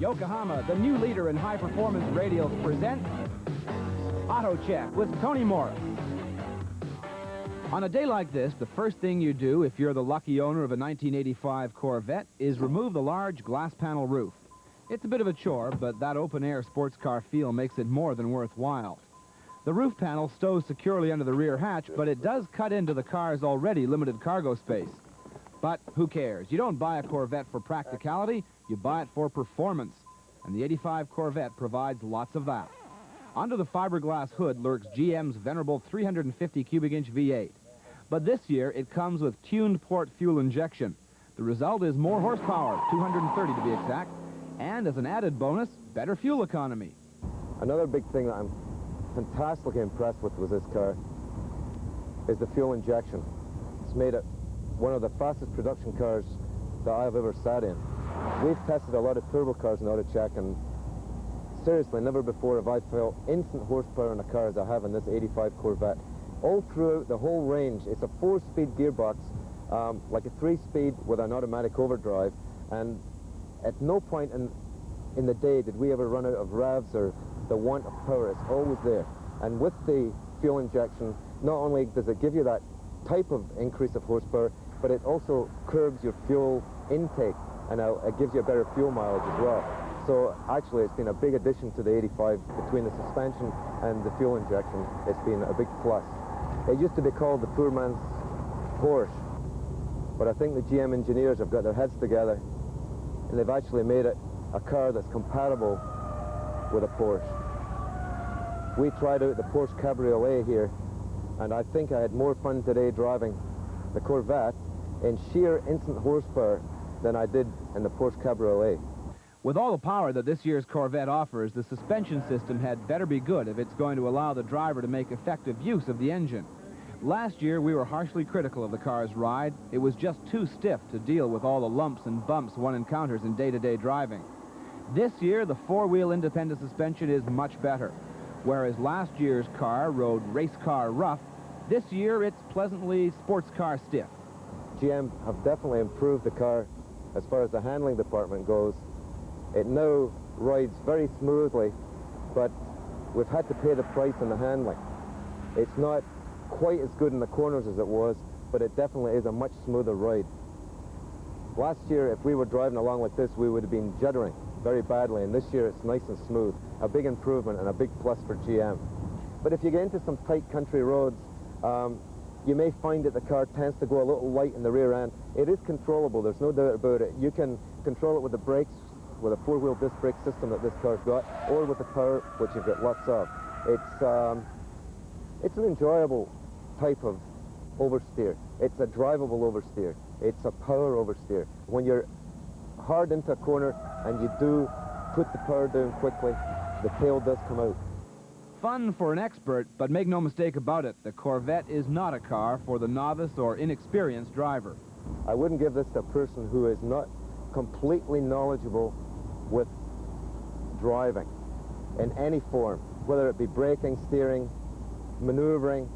Yokohama, the new leader in high-performance radials, presents Auto Check with Tony Morris. On a day like this, the first thing you do if you're the lucky owner of a 1985 Corvette is remove the large glass panel roof. It's a bit of a chore, but that open-air sports car feel makes it more than worthwhile. The roof panel stows securely under the rear hatch, but it does cut into the car's already limited cargo space. But who cares? You don't buy a Corvette for practicality, you buy it for performance. And the 85 Corvette provides lots of that. Under the fiberglass hood lurks GM's venerable 350 cubic inch V8. But this year, it comes with tuned port fuel injection. The result is more horsepower, 230 to be exact, and as an added bonus, better fuel economy. Another big thing that I'm fantastically impressed with this car is the fuel injection. It's made it one of the fastest production cars that I've ever sat in. We've tested a lot of turbo cars in Auto Check, and seriously, never before have I felt instant horsepower in a car as I have in this 85 Corvette. All throughout the whole range, it's a 4-speed gearbox, like a 3-speed with an automatic overdrive, and at no point in the day did we ever run out of revs or the want of power. It's always there. And with the fuel injection, not only does it give you that type of increase of horsepower, but it also curbs your fuel intake, and it gives you a better fuel mileage as well. So actually, it's been a big addition to the 85. Between the suspension and the fuel injection, it's been a big plus. It used to be called the poor man's Porsche, but I think the GM engineers have got their heads together, and they've actually made it a car that's compatible with a Porsche. We tried out the Porsche Cabriolet here, and I think I had more fun today driving the Corvette in sheer instant horsepower than I did in the Porsche Cabriolet. With all the power that this year's Corvette offers, the suspension system had better be good if it's going to allow the driver to make effective use of the engine. Last year, we were harshly critical of the car's ride. It was just too stiff to deal with all the lumps and bumps one encounters in day-to-day driving. This year, the four-wheel independent suspension is much better. Whereas last year's car rode race car rough, this year it's pleasantly sports car stiff. GM have definitely improved the car as far as the handling department goes. It now rides very smoothly, but we've had to pay the price in the handling. It's not quite as good in the corners as it was, but it definitely is a much smoother ride. Last year, if we were driving along like this, we would have been juddering very badly, and this year it's nice and smooth. A big improvement and a big plus for GM. But if you get into some tight country roads, you may find that the car tends to go a little light in the rear end. It is controllable, there's no doubt about it. You can control it with the brakes, with a four-wheel disc brake system that this car's got, or with the power, which you've got lots of. It's an enjoyable type of oversteer. It's a drivable oversteer. It's a power oversteer. When you're hard into a corner and you do put the power down quickly, the tail does come out. Fun for an expert, but make no mistake about it, the Corvette is not a car for the novice or inexperienced driver. I wouldn't give this to a person who is not completely knowledgeable with driving in any form, whether it be braking, steering, maneuvering.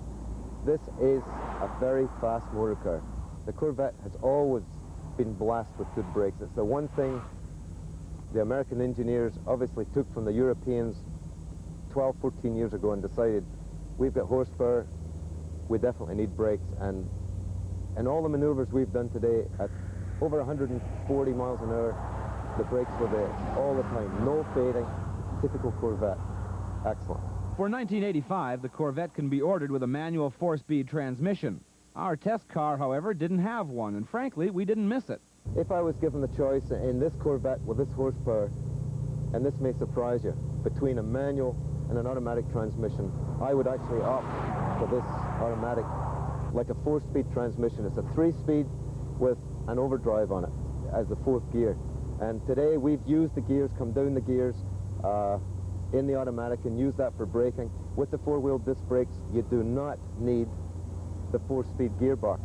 This is a very fast motor car. The Corvette has always been blessed with good brakes. It's the one thing the American engineers obviously took from the Europeans 12, 14 years ago and decided, we've got horsepower, we definitely need brakes. And all the maneuvers we've done today at over 140 miles an hour, the brakes were there all the time, no fading, typical Corvette. Excellent. For 1985, the Corvette can be ordered with a manual 4-speed transmission. Our test car, however, didn't have one, and frankly, we didn't miss it. If I was given the choice in this Corvette with this horsepower, and this may surprise you, between a manual and an automatic transmission, I would actually opt for this automatic, like a 4-speed transmission. It's a 3-speed with an overdrive on it as the 4th gear. And today we've used the gears, come down the gears in the automatic and use that for braking. With the 4-wheel disc brakes, you do not need the 4-speed gearbox.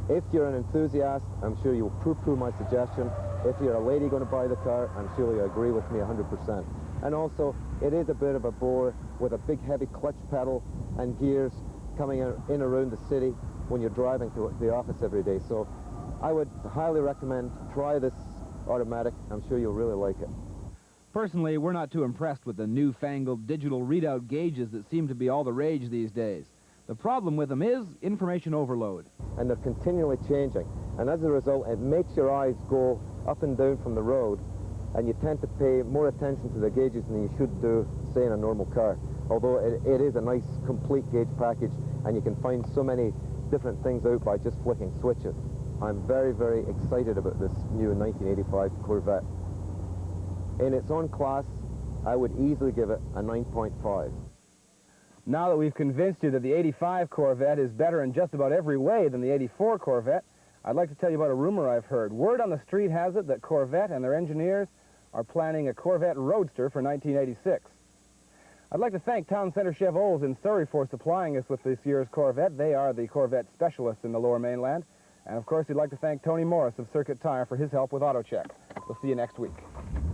If you're an enthusiast, I'm sure you'll poo-poo my suggestion. If you're a lady going to buy the car, I'm sure you'll agree with me 100%. And also, it is a bit of a bore with a big heavy clutch pedal and gears coming in around the city when you're driving to the office every day. So I would highly recommend try this automatic. I'm sure you'll really like it. Personally, we're not too impressed with the newfangled digital readout gauges that seem to be all the rage these days. The problem with them is information overload. And they're continually changing. And as a result, it makes your eyes go up and down from the road, and you tend to pay more attention to the gauges than you should do, say, in a normal car. Although it is a nice, complete gauge package, and you can find so many different things out by just flicking switches. I'm very, very excited about this new 1985 Corvette. In its own class, I would easily give it a 9.5. Now that we've convinced you that the 85 Corvette is better in just about every way than the 84 Corvette, I'd like to tell you about a rumor I've heard. Word on the street has it that Corvette and their engineers are planning a Corvette Roadster for 1986. I'd like to thank Town Center Chevrolet in Surrey for supplying us with this year's Corvette. They are the Corvette specialists in the Lower Mainland. And of course, we'd like to thank Tony Morris of Circuit Tire for his help with AutoCheck. We'll see you next week.